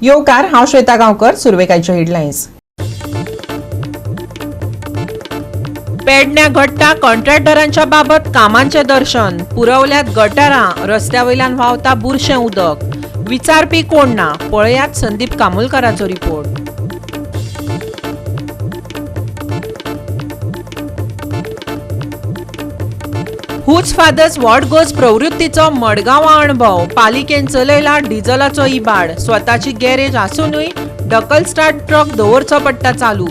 योकार हांव श्वेता गांवकर. सुरवेकायच्यो हेडलायन्स. पेडण्या घडटा कॉन्ट्रॅक्टरांच्या बाबत कामांचे दर्शन. पुरवल्यात गटारां, रस्त्यावयल्यान व्हांवता बुरशें उदक. विचारपी कोण ना. पळयात संदीप कामुलकराचो report. Whose father's what goes प्रवृत्तीचो मडगांवां अणभव. पालिकेन चलयला डिझलाचो इबाड. स्वताची गॅरेज आसूनय डकल स्टार्ट ट्रक दवरचो पडटा चालू.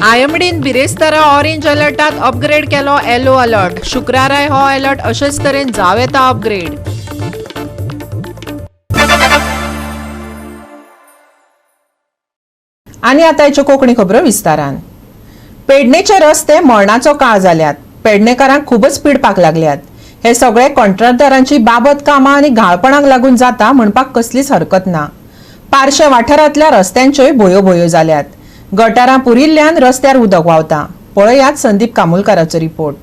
आयएमडीन बिरेस्तारा ऑरेंज अलर्टात अपग्रेड केलो येलो अलर्ट. शुक्राराय हो अलर्ट अशेच तरेन जाव येता अपग्रेड. आनी आतांच्यो कोंकणी खबरो विस्तारान. पेडणेचे रस्ते मरणाचो काळ जाल्यात. पेडणेकारांक खूबच पिडपाक लागल्यात. हे सगळे कॉन्ट्रॅक्टरांची बाबत कामां आनी घाळपणाक लागून जाता म्हणपाक कसलीच हरकत ना. पारशे वाठारांतल्या रस्त्यांच्योय भोयो जाल्यात. गटारां पुरिल्ल्यान रस्त्यार उदक व्हांवता. पळयात संदीप कामुलकराचो रिपोर्ट.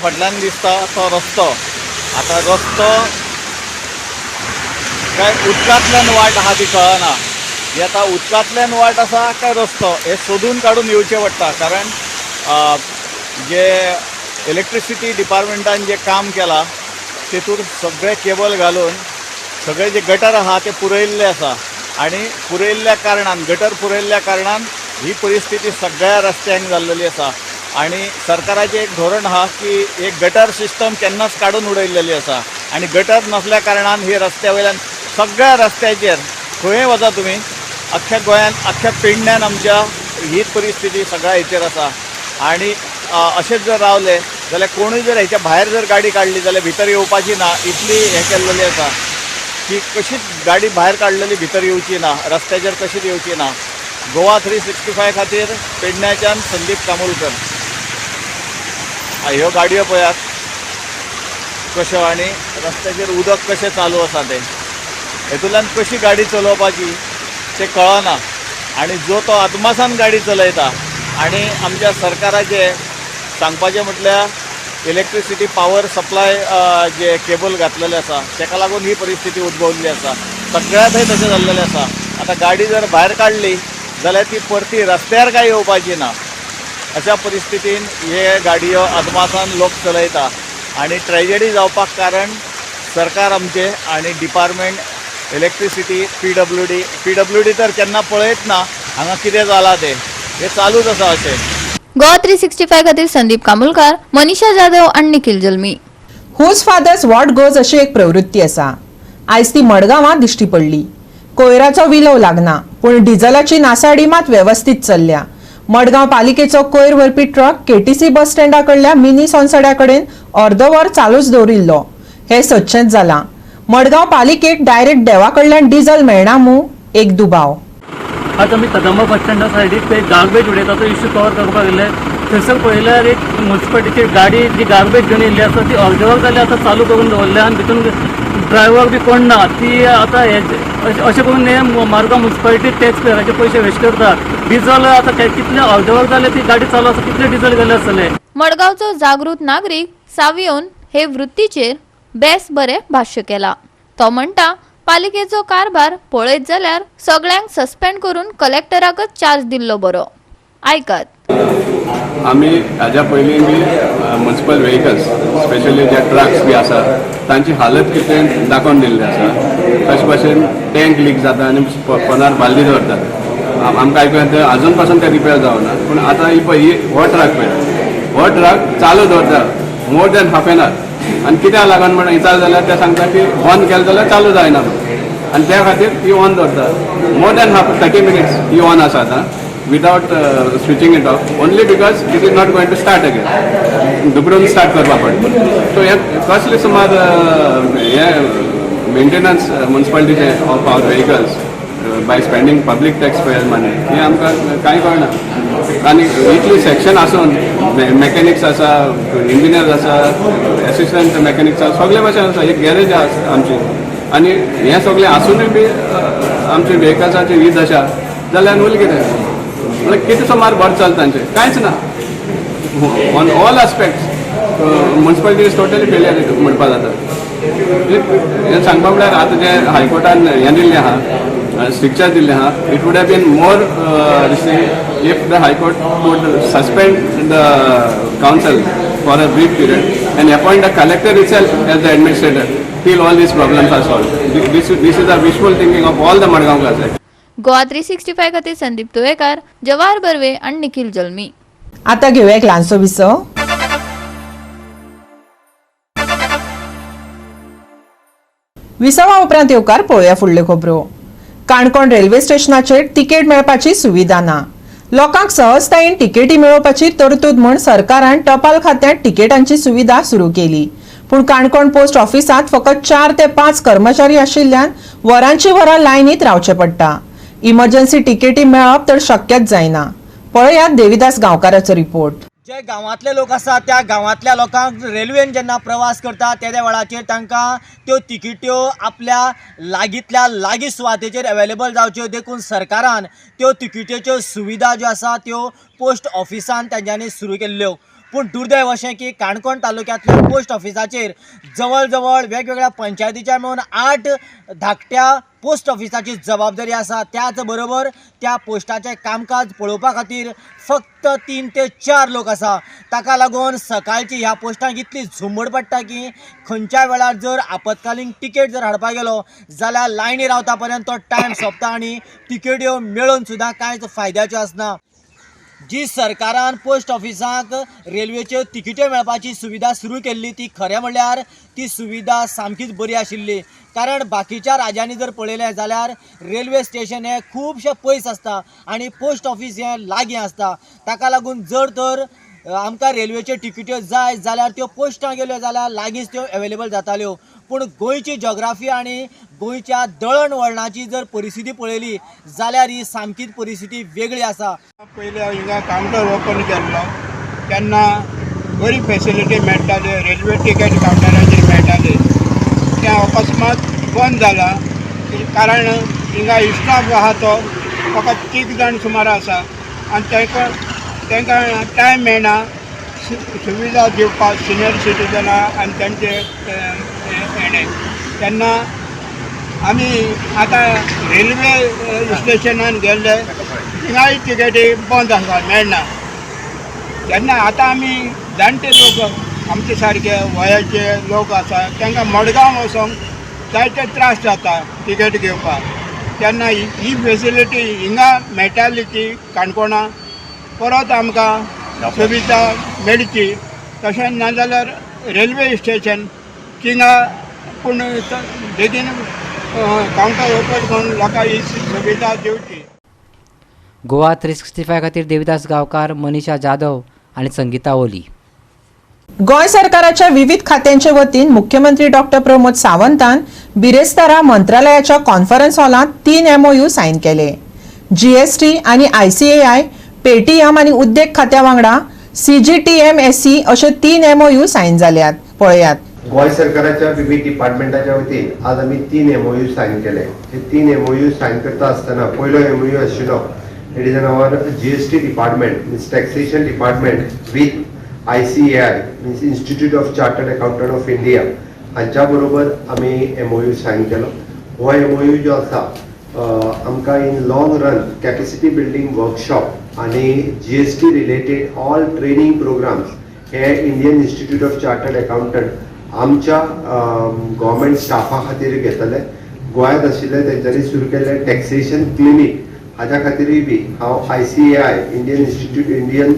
फाटल्यान दिसता तो रस्तो. आता रस्तो काय उदकांतल्यान वाट आहा ती कळना. ही आतां उदकांतल्यान वाट आसा काय रस्तो हे सोदून काडून येवचें पडटा. कारण जे इलेक्ट्रिसिटी डिपार्टमेंटान जे काम केलां तेतून सगळे केबल घालून सगळे जे गटर आहा ते पुरयल्ले आसा. आनी पुरयल्ल्या कारणान गटर पुरयल्ल्या कारणान ही परिस्थिती सगळ्या रस्त्यांक जाल्लेली आसा. आणि सरकाराचें एक धोरण आहा की एक गटर सिस्टम केन्नाच काडून उडयल्लेली आसा. आनी गटर नसल्या कारणान ही रस्त्या वयल्यान सगळ्या रस्त्याचेर खंय वचा तुमी अख्ख्या गोंयांत अख्ख्या पेडण्यान आमच्या हीच परिस्थिती सगळ्या हेचेर आसा. आनी अशेंच जर रावले जाल्यार कोणूय जर हेच्या भायर जर गाडी काडली जाल्यार भितर येवपाची ना. इतली हें केल्लेली आसा की कशीच गाडी भायर काडलेली भितर येवची ना. रस्त्याचेर कशीच येवची ना. गोवा 365 खातीर पेडण्याच्यान संदीप कामुलकर. ह्यो गाडयो पळयात कश्यो आनी रस्त्याचेर उदक कशें चालू आसा तें. हेतूंतल्यान कशी गाडी चलोवपाची तें कळना. आनी जो तो अदमासान गाडी चलयता. आनी आमच्या सरकाराचें सांगपाचें म्हटल्यार इलेक्ट्रिसिटी पावर सप्लाय जे केबल घातलेले आसा तेका लागून ही परिस्थिती उद्भवल्ली आसा. सगळ्या थंय तशें जाल्लेलें आसा. आतां गाडी जर भायर काडली जाल्यार ती परती रस्त्यार काय येवपाची ना. अशा परिस्थितीन हे गाडयो अदमासान लोक चलयता. आनी ट्रॅजेडी जावपाक कारण सरकार आमचे आनी डिपार्टमेंट इलेक्ट्रिसिटी पीडब्ल्यूडी तर केन्ना पळयत ना हांगा कितें जालां तें. हे चालूच आसा अशें. गोवा 365 खातीर संदीप कामुलकार, मनीषा जाधव आनी Nikhil Jalmi. Whose father's what goes अशी एक प्रवृत्ती आसा. आयज ती मडगांवां दिश्टी पडली. कोयराचो विलो लागना पूण डिझलाची नासाडी मात वेवस्थीत चल्ल्या. मडगांव पालिकेचो कोयर व्हरपी ट्रक केटीसी बस स्टँडा कडल्या मिनी सोनसड्या कडेन अर्दवर चालूच दवरिल्लो. हे सदचेंच जालां. मडगांव पालिकेक डायरेक्ट देवा कडल्यान डिझल मेळना मू एक दुबाव. आज आमी कदंबा बस स्टँडा सायडीक ते गार्बेज उडयता तो इश्यू कवर करपाक गेले. थंयसर पळयल्यार एक म्युन्सिपालिटीची गाडी जी गार्बेज घेवन येयल्ली आसा ती अर्देवर जाली आतां चालू करून दवरल्या. आनी भितून ड्रायव्हर बी कोण ना. ती आतां अशें करून हे मारगांव म्युन्सिपालिटी टॅक्स पेयराचे पयशे वेस्ट करता. डिझल आतां कितले अर्देवर जाले ती गाडी चालू आसा कितले डिझल गेले आसतले. मडगांवचो जागृत नागरीक सावियोन हे वृत्तीचेर बेस बरें भाश्य केला. तो म्हणटा पालिकेचो कारभार पळयत जाल्यार सगळ्यांक सस्पेंड करून कलेक्टराकच चार्ज दिल्लो बरो. आयकात. आमी हाज्या पयलीं बी म्युन्सिपल व्हेकल्स स्पेशली जे ट्रक्स बी आसा तांची हालत कितें दाखोवन दिल्ली आसा. तशे भशेन टँक लीक जाता आनी पोंदार बालदी दवरतात. आमकां आयकूं येता आजून पासून ते रिपेर जावना. पूण आतां ही पळय हो ट्रक पळय हो ट्रक चालू दवरता more than half an hour. आनी कित्याक लागून म्हणून विचार जाल्यार ते सांगता की बंद केलें जाल्यार चालू जायना. आनी त्या खातीर ती ऑन दवरता. मोर दॅन 30 minutes ही ऑन आसा आतां without switching it off, only because it is not going to start again. दुबरून स्टार्ट करपा पडटा. सो हे कसले सुमार हे मेंटेनन्स म्युनिसिपालिटीचे of our vehicles by spending public tax payer money हे आमकां कांय कळना. आनी इतली सेक्शन आसून मॅकॅनिक्स आसा, इंजिनियर्स आसा, एसिस्टंट मॅकॅनिक्स आसा, सगळे भाशेन आसा. एक गॅरेज आसा आमची आनी हें सगळें आसुनूय बी आमचे व्हेकल्साची वीज आसा जाल्यार उरलें कितें? म्हणजे कितें सुमार बरें चलता तांचें कांयच ना. On all aspects municipality is totally failure म्हणपा जाता. हें सांगपा म्हळ्यार आतां जे हायकोर्टान हें दिल्लें आहा, स्ट्रिक्चर दिल्लें आहा, it would have been more if the high court would suspend the council for a brief period and appoint the collector itself as the administrator till all these problems are solved. This is the wishful thinking of all the मडगांवकार्स. गोवा 365 खातीर संदीप तुळेकार, जवाहर बर्वे आणि निखिल जल्मी. आता घेऊया एक ल्हानसो Wiseau. विसवा उपरांत येवकार पळोवया फुडल्यो खबरो. काणकोण रेल्वे स्टेशनाचेर तिकेट मेळपाची सुविधा ना. लोकांक सहजतायेन तिकेटी मेळोवपाची तरतूद म्हूण सरकारान टपाल खात्यांत तिकेटांची सुविधा सुरू केली. पूण काणकोण पोस्ट ऑफिसांत फकत 4 ते 5 कर्मचारी आशिल्ल्यान वरांची वरां लायनीत रावचें पडटा. इमर्जन्सी तिकेटी मेळप तर शक्यच जायना. पळयात देविदास गांवकाराचो रिपोर्ट. जे गांवांतले लोक आसा त्या गांवांतल्या लोकांक रेल्वेन जेन्ना प्रवास करता त्या वेळाचेर तांकां त्यो तिकेट्यो आपल्या लागींतल्या लागीं सुवातेचेर अवेलेबल जावच्यो देखून सरकारान त्यो तिकेट्योच्यो सुविधा ज्यो आसा त्यो पोस्ट ऑफिसान तेंच्यांनी सुरू केल्ल्यो. पूण दुर्दैव अशें की काणकोण तालुक्यांतल्या पोस्ट ऑफिसाचेर जवळ जवळ वेगवेगळ्या पंचायतीच्या मेळून 8 धाकट्या पोस्ट ऑफिसाची जबाबदारी आसा. त्याच बरोबर त्या पोस्टाचें कामकाज पळोवपा खातीर फक्त 3 ते 4 लोक आसा. ताका लागून सकाळची ह्या पोस्टांक इतली झुंबड पडटा की खंयच्या वेळार जर आपतकालीन तिकेट जर हाडपाक गेलो जाल्यार लायनी रावता पर्यंत तो टायम सोंपता आनी तिकेट्यो मेळून सुद्दां कांयच फायद्याच्यो आसना. जी सरकारान पोस्ट ऑफिसाक रेल्वेच्यो तिकेट्यो मेळपाची सुविधा सुरू केल्ली ती खरें म्हणल्यार ती सुविधा सामकीच बरी आशिल्ली. कारण बाकीच्या राज्यांनी जर पळयलें जाल्यार रेल्वे स्टेशन हें खुबशें पयस आसता आनी पोस्ट ऑफिस हें लागीं आसता. ताका लागून जर तर आमकां रेल्वेच्यो तिकेट्यो जाय जाल्यार त्यो पोस्टां गेल्यो जाल्यार लागींच त्यो अवेलेबल जाताल्यो. पूण गोंयची जॉग्राफी आनी गोंयच्या दळणवळणाची जर परिस्थिती पळयली जाल्यार ही सामकीच परिस्थिती वेगळी आसा. पयलीं हिंगा कावंटर ओपन केल्लो तेन्ना बरी फेसिलिटी मेळटाली, रेल्वे तिकेट कावंटराचेर मेळटाली. तें अकस्मात बंद जाला कारण हिंगा स्टाफ आहा तो फकत 3 जाण सुमार आसा आनी तांकां टायम मेळना सुविधा दिवपाक सिनियर सिटीजनां आनी तेंचे हेणें. तेन्ना आमी आतां रेल्वे स्टेशनान गेल्ले थिंगाय तिकेटी बंद आसा, मेळना. तेन्ना आतां आमी जाणटे लोक आमचे सारके वयाचे लोक आसा तांकां मडगांव वचोंक जायते त्रास जाता तिकेट घेवपाक. तेन्ना ही फेसिलिटी हिंगा मेळटाली ती काणकोणा परत आमकां सुविधा मेळची. तशें नाजाल्यार रेल्वे स्टेशन थिंगा पूण बेगीन कावंटर ओपन करून लोकांक ही सुविधा दिवची. गोवा 365 खातीर देविदास गांवकार, मनीषा जाधव आणि संगीता ओली. गोंय सरकाराच्या विविध खात्यांचे वतीन मुख्यमंत्री डॉक्टर प्रमोद सावंतान बिरेस्तारा मंत्रालयाच्या कॉन्फरन्स हॉलांत 3 MOU सायन केले. GST आणि ICAI, पेटीएम आणि उद्देग खात्या वांगडा CGTMSE अशे 3 MOU सायन जाल्यात. पळयात. गोय सरकाराच्या विविध डिपार्टमेंटाच्या वतीन आज आमी 3 MOU सायन केले. हे 3 MOU सायन करता आसतना पयलो MOU आशिल्लो it is in our GST department means taxation department with ICAI means institute of chartered accountant of India हांच्या बरोबर आमी MOU सायन केलो. हो MOU जो आसा आमकां in long run capacity building workshop आनी GST related all training programs हे Indian Institute of chartered Accountant आमच्या गव्हर्मेंट स्टाफा खातीर घेतले. गोंयांत आशिल्ले तेंच्यांनी सुरू केल्ले टॅक्सेशन क्लिनीक हाच्या खातीरूय बी हांव ICAI Indian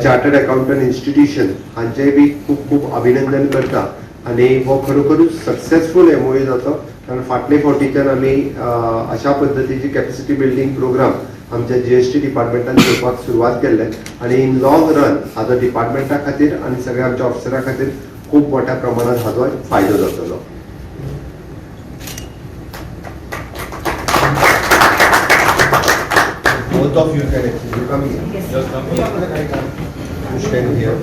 Chartered Accountant Institution हांचेय बी खूब खूब अभिनंदन करता. आनी हो खरोखरूच सक्सेसफूल MOU जातो कारण फाटले फावटीच्यान आमी अशा पद्दतीची कॅपॅसिटी बिल्डिंग प्रोग्राम आमच्या GST डिपार्टमेंटान करपाक सुरवात केल्ले आनी इन लॉंग रन हाजो डिपार्टमेंटा खातीर आनी सगळ्या आमच्या ऑफिसरां खातीर खूब मोठ्या प्रमाणात हाजो फायदो जातलो. Both of you can actually come here. Just come here. You stand here.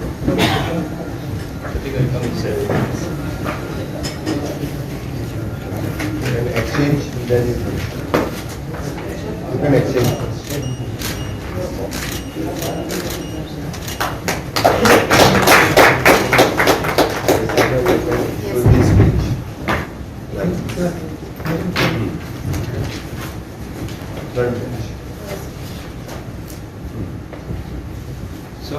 You can exchange, then you can exchange first. So this page, like front page. So,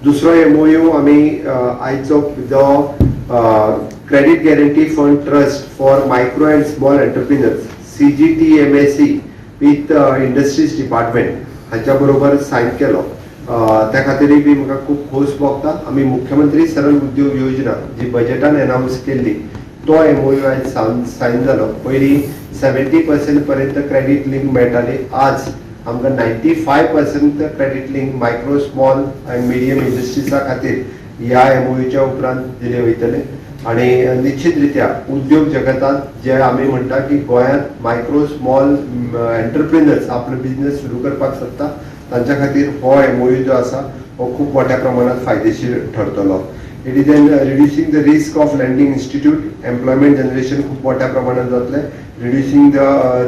दुसरो MOU आम्ही आयचो जो credit guarantee fund trust for micro and small entrepreneurs CGTMSE with industries department हाच्या बरोबर सायन केलो. त्या खातीरय बी म्हाका खूब खोस भोगता. आमी मुख्यमंत्री सरल उद्योग योजना जी बजेटान अनाउन्स केल्ली तो MOU आयज सायन जालो. पयलीं 70% पर्यंत क्रेडिट लिंक मेळटाली. आज आमकां 95% credit link micro small and medium इंडस्ट्रीजा खातीर ह्या MOUच्या उपरांत दिले वयतले. आणि निश्चित रित्या उद्योग जगतात जे आमी म्हणटा की गोंयांत मायक्रो स्मॉल एंटरप्रिनर्स आपलो बिझनेस सुरू करपाक सोदता तांच्या खातीर हो MOU जो आसा हो खूब मोठ्या प्रमाणात फायदेशीर ठरतलो. It is an reducing the risk of lending institute, employment generation खूब मोठ्या प्रमाणात जातले, रिड्युसिंग द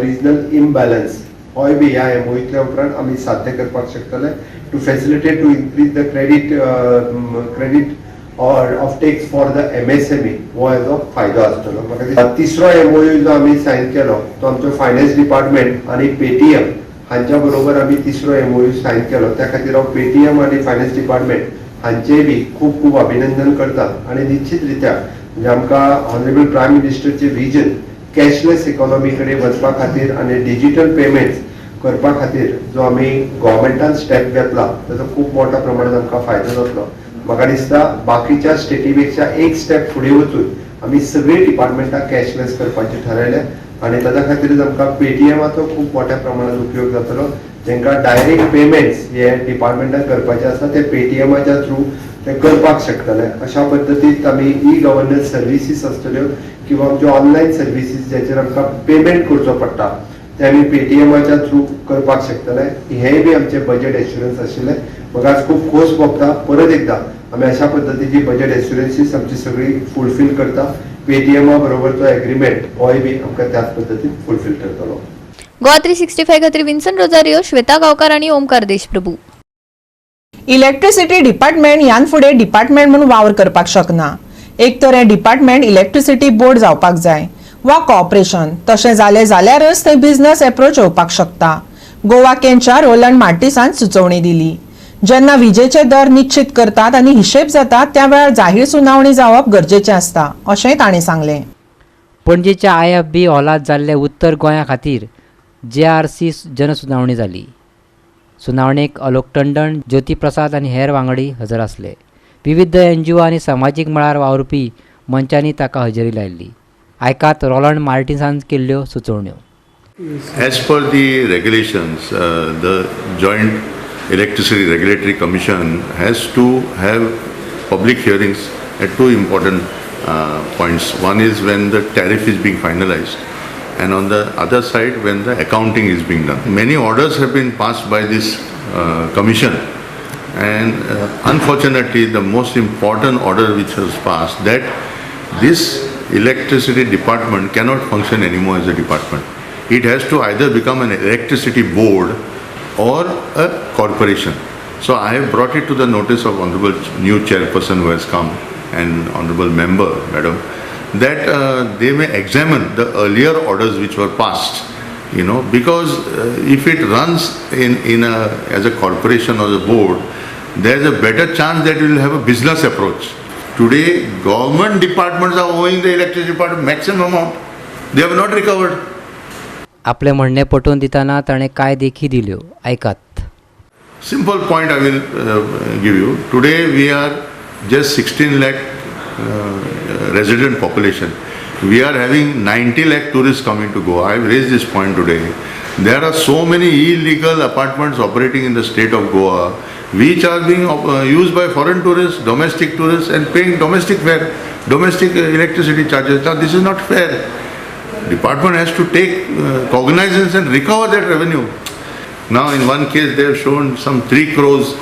रिजनल इम्बॅलन्स होय बी ह्या MOUतल्या उपरांत आमी साध्य करपाक शकतले. To facilitate to increase the credit और ऑफटेक्स फॉर द MSME हो हेजो फायदो आसतलो. म्हाका तिसरो MOU जो आमी सायन केलो तो आमचो फायनान्स डिपार्टमेंट आनी पेटीएम हांच्या बरोबर आमी तिसरो MOU सायन केलो. त्या खातीर हांव पेटीएम आनी फायनान्स डिपार्टमेंट हांचेय बी खूब खूब अभिनंदन करता. आनी निश्चित रित्या म्हणजे आमकां ऑनरेबल प्रायम मिनिस्टरचे विजन कॅशलेस इकॉनॉमी कडेन वचपा खातीर आनी डिजिटल पेमेंट्स करपा खातीर जो आमी गव्हर्मेंटान स्टेप घेतला ताचो खूब मोठ्या प्रमाणात आमकां फायदो जातलो. म्हाका दिसता बाकीच्या स्टेटी पेक्षा एक स्टेप फुडें वचून आमी सगळीं डिपार्टमेंटां कॅशलेस करपाचें थारायलें आनी ताच्या खातीरच आमकां पेटीएमाचो खूब मोठ्या प्रमाणात उपयोग जातलो. जेंकां डायरेक्ट पेमेंट्स हे डिपार्टमेंटान करपाचे आसा ते पेटीएमाच्या थ्रू ते करपाक शकतले. अशा पद्दतीन आमी ई-गव्हर्नन्स सर्विसीस आसतल्यो किंवा आमच्यो ऑनलायन सर्विसीस जेचेर आमकां पेमेंट करचो पडटा ते आमी पेटीएमाच्या थ्रू करपाक शकतले. हेंय बी आमचें बजेट एश्युरन्स आशिल्लें. म्हाका आज खूब खोस भोगता. परत एकदा आमी अशा पद्दतीची बजेट एश्युरन्सीस आमची सगळी फुलफील करता. पेटीएमा बरोबरचो एग्रीमेंट होय बी आमकां त्याच पद्दतीन फुलफील करतलो. गोवा 365 खातीर विन्सन रोजारियो, श्वेता गांवकार आनी ओमकार देशप्रभू. इलेक्ट्रिसिटी डिपार्टमेंट ह्यान फुडें डिपार्टमेंट म्हणून वावर करपाक शकना. एक तर हें डिपार्टमेंट इलेक्ट्रिसिटी बोर्ड जावपाक जाय वा कॉर्पोरेशन. तशें जालें जाल्यारच थंय बिझनस एप्रोच येवपाक शकता. गोवा केंच्या रोलंड मार्टिसान सुचोवणी दिली. जेन्ना विजेचे दर निश्चित करतात आनी हिशेब जातात त्या वेळार जाहीर सुनावणी जावप गरजेचें आसता अशेंय ताणें सांगलें. पणजेच्या IFB हॉलांत जाल्ले उत्तर गोंया खातीर JRC जनसुनावणी जाली. सुनावणेक अलोक टंडन, ज्योती प्रसाद आनी हेर वांगडी हजर आसले. विविध NGO आनी सामाजीक मळार वावुरपी मंचांनी ताका हजेरी लायिल्ली. आयकात रोलंड मार्टिन्सान केल्ल्यो सुचोवण्यो. As per the regulations, the Joint Electricity Regulatory Commission has to have public hearings at two important points. One is when the tariff is being finalized, and on the other side when the accounting is being done. Many orders have been passed by this commission, and unfortunately the most important order which was passed, that this electricity department cannot function anymore as a department. It has to either become an electricity board or a corporation. So I have brought it to the notice of honorable new chairperson who has come and honorable member madam, that they may examine the earlier orders which were passed, because if it runs as a corporation or a board, there is a better chance that it will have a business approach. Today government departments are owing the electricity department maximum amount. They have not recovered. आपले म्हणणे पटवून दिताना ताणें कांय देखी दिल्यो. ऐकात. Simple point I will give you. Today we are just 16 lakh resident population. We are having 90 lakh tourists coming to Goa. I have raised this point today. There are so many illegal apartments operating in the state of Goa, which are being used by foreign tourists, domestic tourists, and paying domestic fare, domestic electricity charges. Now this is not fair. Department has to take cognizance and recover that revenue. Now in one case they have shown some 3 crores,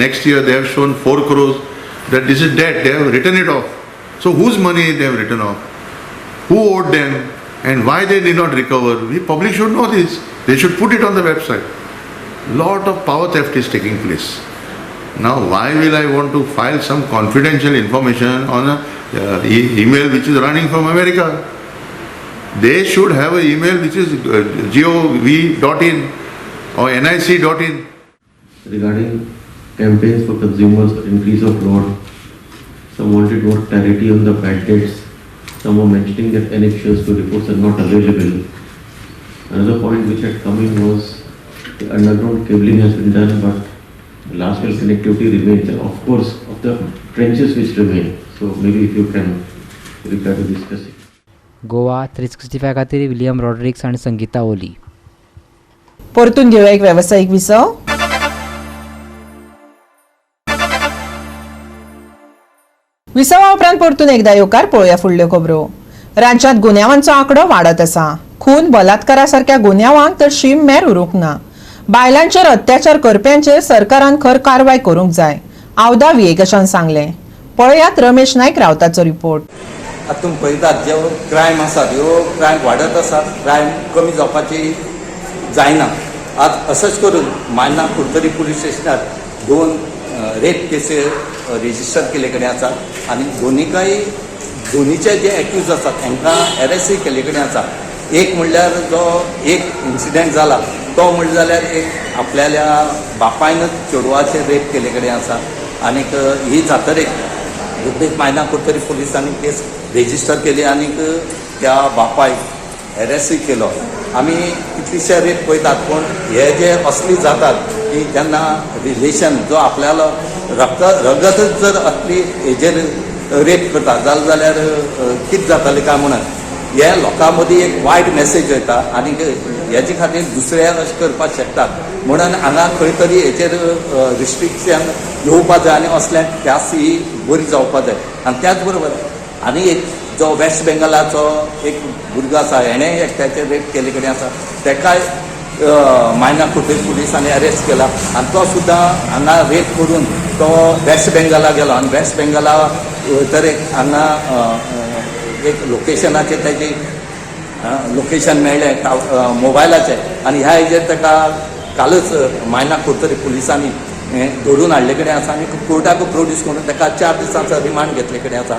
next year they have shown 4 crores, that this is debt, they have written it off. So whose money they have written off? Who owed them and why they did not recover? We public should know this. They should put it on the website. Lot of power theft is taking place. Now why will I want to file some confidential information on a email which is running from America? They should have an email which is gov.in or nic.in. Regarding campaigns for consumers for increase of load, some wanted more clarity on the bad debts. Some were mentioning that annexures to reports are not available. Another point which had come in was the underground cabling has been done, but last mile connectivity remains, and of course of the trenches which remain. So maybe if you can reply to discuss it. Goa 365 खातीर William Rodrigues आणि संगीता ओली. परतून घेऊया एक व्यावसायिक विसव. विसवा उपरांत परतून एकदा येवकार पळोवया फुडल्यो खबरो. राज्यांत गुन्यांवांचो आंकडो वाडत आसा. खून बलात्कारा सारक्या गुन्यांवांक तर शीम मेर उरूंक ना. बायलांचेर अत्याचार करप्यांचेर सरकारान खर कारवाय करूंक जाय. आवदा विएकशान सांगलें. पळयात रमेश नायक रावताचो रिपोर्ट. आतां तुमी पळयतात जे क्रायम आसात ह्यो क्रायम वाडत आसात. क्रायम कमी जावपाची जायना. आज अशेंच करून मायना कुडतरी पुलीस स्टेशनार 2 रेप केसीस रेजिस्टर केले कडेन आसात आनी दोनीचे जे एक्यूज आसात तांकां अरेस्टूय केले कडेन आसा. एक म्हणल्यार जो एक इन्सिडेंट जाला तो म्हणलें जाल्यार एक आपल्याल्या बापायनच चेडवाचेर रेप केले कडेन आसा. आनीक ही जातरेक दुबळीत मायना कुडतरी पुलिसांनी केस रेजिस्टर केली आनीक त्या बापायक अरेस्टूय केलो. आमी कितलीशे रेप पळयतात पूण हे जे असली जातात की जेन्ना रिलेशन जो आपल्यालो रगतच जर असली हेजेर रेप करता जाल्यार कितें जातालें काय म्हणून हे लोकां मदीं एक वायट मॅसेज वयता आनी हेजे खातीर दुसरे अशें करपाक शकतात म्हणून हांगा खंय तरी हेचेर रिस्ट्रिक्शन येवपा जाय आनी असल्या त्रास ही बरी जावपा जाय. आनी त्याच बरोबर आनी एक जो वेस्ट बेंगलाचो एक भुरगो आसा हेणें एकट्याचेर रेप केले कडेन आसा तेकाय मायना कुडतरी पुलिसांनी अरेस्ट केला आनी तो सुद्दां हांगा रेप करून तो वेस्ट बेंगला गेलो आनी वेस्ट बेंगला तर एक हांगा एक लोकेशनाचेर तेजी लोकेशन मेळ्ळें मोबायलाचें आनी ह्या हेजेर ताका कालच मायना कुडतरी पुलिसांनी धरून हाडले कडेन आसा आनी कोर्टाक प्रोड्यूस करून ताका 4 दिसांचो रिमांड घेतले कडेन आसा.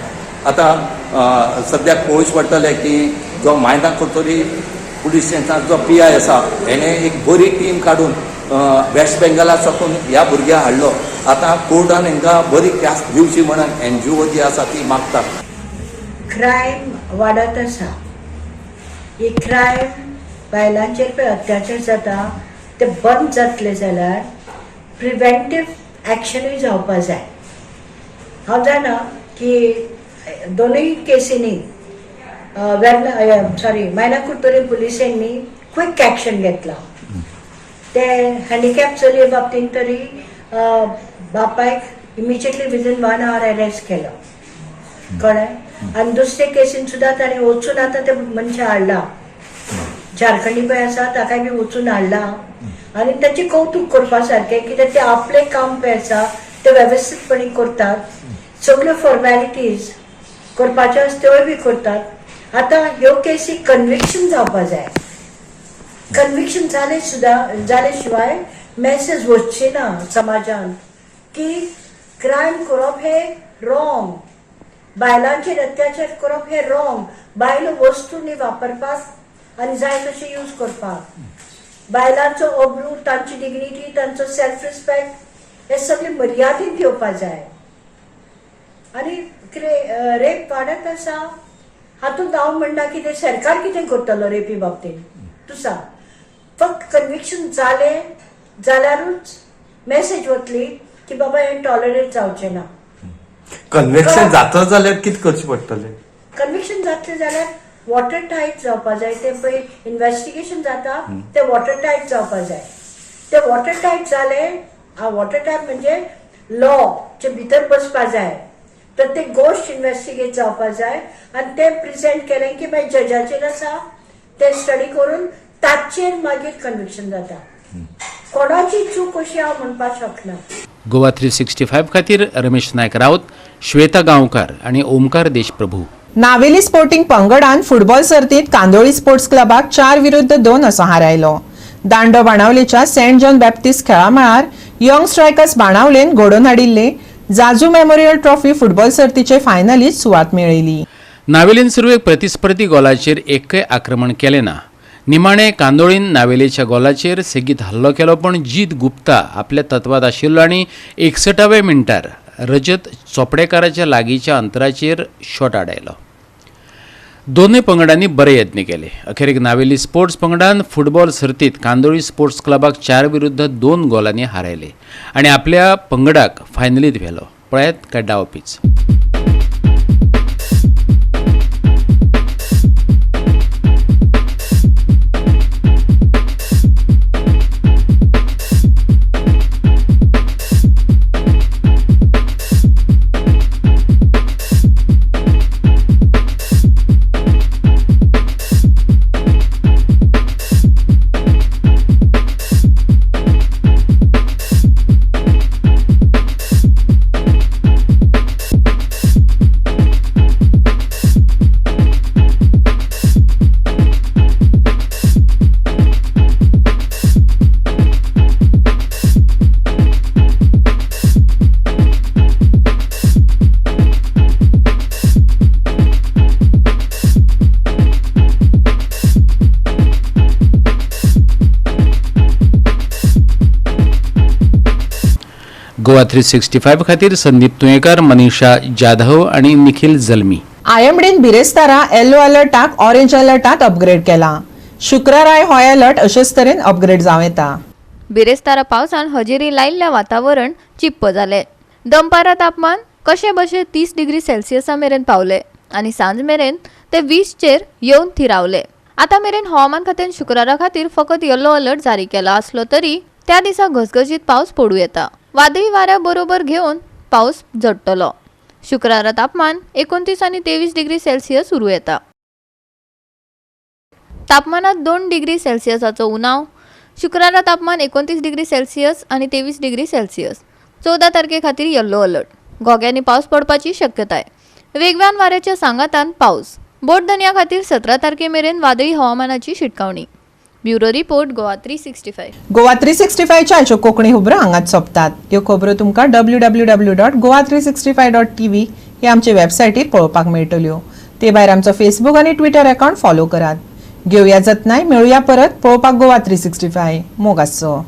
आतां सद्याक पळोवचें पडटलें की जो मायना कुडतरी पुलीस स्टेशनाचो जो PI आसा हेणें एक बरी टीम काडून वेस्ट बेंगला साकून ह्या भुरग्याक हाडलो. आतां कोर्टान हांकां बरी ख्यास्त दिवची म्हणून NGO जी आसा ती मागता. क्रायम वाडत आसा. ही क्रायम बायलांचेर पळय अत्याचार जाता ते बंद जातले जाल्यार प्रिव्हेंटीव एक्शनूय जावपा जाय. हांव जाणा की दोनूय केसींनी मायना कुडतरी पुलिसांनी क्विक एक्शन घेतला. ते हँडिकॅप चलये बाबतींत तरी बापायक इमिजिएटली विदीन 1 hour अरेस्ट केलो कळ्ळें. आनी दुसरे केसीन सुद्दां ताणें वचून आतां ते मनशां हाडला. झारखंडी पळय आसा ताकाय बी वचून हाडला आनी ताचें कौतूक करपा सारकें कित्याक ते आपलें काम पळय आसा ते वेवस्थीतपणी करतात. सगल्यो फॉर्मेलिटीज करपाच्यो आसा त्योय बी करतात. आतां ह्यो केसी कन्विक्शन जावपा जाय. कन्विक्शन जाले शिवाय मेसेज वचची ना समाजान की क्रायम करप हे रॉंग. बायलांचेर अत्याचार करप हे रॉंग. बायलो वस्तू न्ही वापरपाक आनी जाय तशें यूज करपाक. बायलांचो अब्रू तांची डिग्निटी तांचो सेल्फ रिस्पेक्ट हे सगळे मर्यादीत येवपा जाय. आनी कितें रेप वाडत आसा हातूंत हांव म्हणना कितें सरकार कितें करतलो रेपी बाबतींत तूं सांग. फक्त कन्विक्शन जालें जाल्यारूच मेसेज वतली की बाबा हें टॉलरेट जावचें ना. कन्व्हेक्शन जाता जाल्यार कितें करचें पडटलें? कन्विक्शन जातलें जाल्यार वॉटर टायट जावपा जाय. तें पळय इन्व्हेस्टिगेशन जाता तें वॉटर टायट जावपा जाय. तें वॉटर टायट जालें. वॉटर टायट म्हणजे लॉचे भितर बसपा जाय. प्रत्येक गोश्ट इन्व्हेस्टिगेट जावपा जाय आनी तें प्रेजेंट केलें की मागीर जजाचेर आसा तें स्टडी करून ताचेर मागीर कन्विक्शन जाता. कोणाची चूक अशी हांव म्हणपाक शकना. गोवा 365 खातीर रमेश नायक रावत, श्वेता गांवकार आणि ओमकार देशप्रभू. नावेली स्पोर्टिंग पंगडान फुटबॉल सर्तीत कांदोळी स्पोर्ट्स क्लबाक 4-2 असो हारायलो. दांडो बाणावलेच्या सेंट जॉन बॅप्टिस्ट खेळामळार यंग स्ट्रायकर्स बाणावलेन घडोवन हाडिल्ले जाजू मेमोरियल ट्रॉफी फुटबॉल सर्तीचे फायनलीत सुवात मेळयली. नावेलीन सुरू एक प्रतिस्पर्धी गोलाचेर एकय आक्रमण केलें ना. निमाणे कांदोळीन नावेलीच्या गोलाचेर सेगीत हल्लो केलो, पण जीत गुप्ता आपल्या तत्वात आशिल्लो आनी 61व्या मिनटार रजत चोपडेकाराच्या लागींच्या अंतराचेर शॉट आडायलो. दोनूय पंगडांनी बरे यत्न केले. अखेरेक नावेली स्पोर्ट्स पंगडान फुटबॉल सर्तीत कांदोळी स्पोर्ट्स क्लबाक 4-2 गोलांनी हारयले आनी आपल्या पंगडाक फायनलीत व्हेलो. पळयात काय डाव पिच. गोवा 365 खातीर संदीप तुयेकर, मनीषा जाधव आणि निखिल जल्मी. आयएमडीन बिरेस्तारा येलो अलर्टाक ऑरेंज अलर्टात अपग्रेड केला. शुक्राराय हो अलर्ट अशेच तरेन अपग्रेड जावं येता. बिरेस्तारा पावसान हजेरी लायिल्ल्या वातावरण चिप्प जालें. दनपारां तापमान कशे बशे 30 डिग्री सेल्सियसा मेरेन पावले आनी सांज मेरेन ते 20 चेर येवन थिरावले. आतां मेरेन हवामान खात्यान शुक्रारा खातीर फकत येलो अलर्ट जारी केला आसलो तरी त्या दिसा घसघशीत पावस पडूं येता. वादळी वाऱ्या बरोबर घेवन पावस झडटलो. शुक्रारा तापमान 29 आनी 23 डिग्री सेल्सियस उरूं येता. तापमानात 2 डिग्री सेल्सियसाचो उणाव. शुक्रारा तापमान 29 डिग्री सेल्सियस आनी 23 डिग्री सेल्सियस. 14 तारखे खातीर येल्लो अलर्ट. घोग्यांनी पावस पडपाची शक्यताय. वेगवान वाऱ्याच्या सांगातान पावस. बोट दर्या खातीर 17 तारखे मेरेन वादळी हवामानाची शिटकावणी. Bureau report Goa 365. गोवा 365च्या आयच्यो कोंकणी खबरो हांगाच सोंपतात. ह्यो खबरो तुमकां www.goa365.tv हे आमचे वेबसायटीर पळोवपाक मेळटल्यो. ते भायर आमचो फेसबूक आनी ट्विटर अकाउंट फॉलो करात. घेवया जतनाय, मेळुया परत. पळोवपाक गोवा 365. मोग आसचो.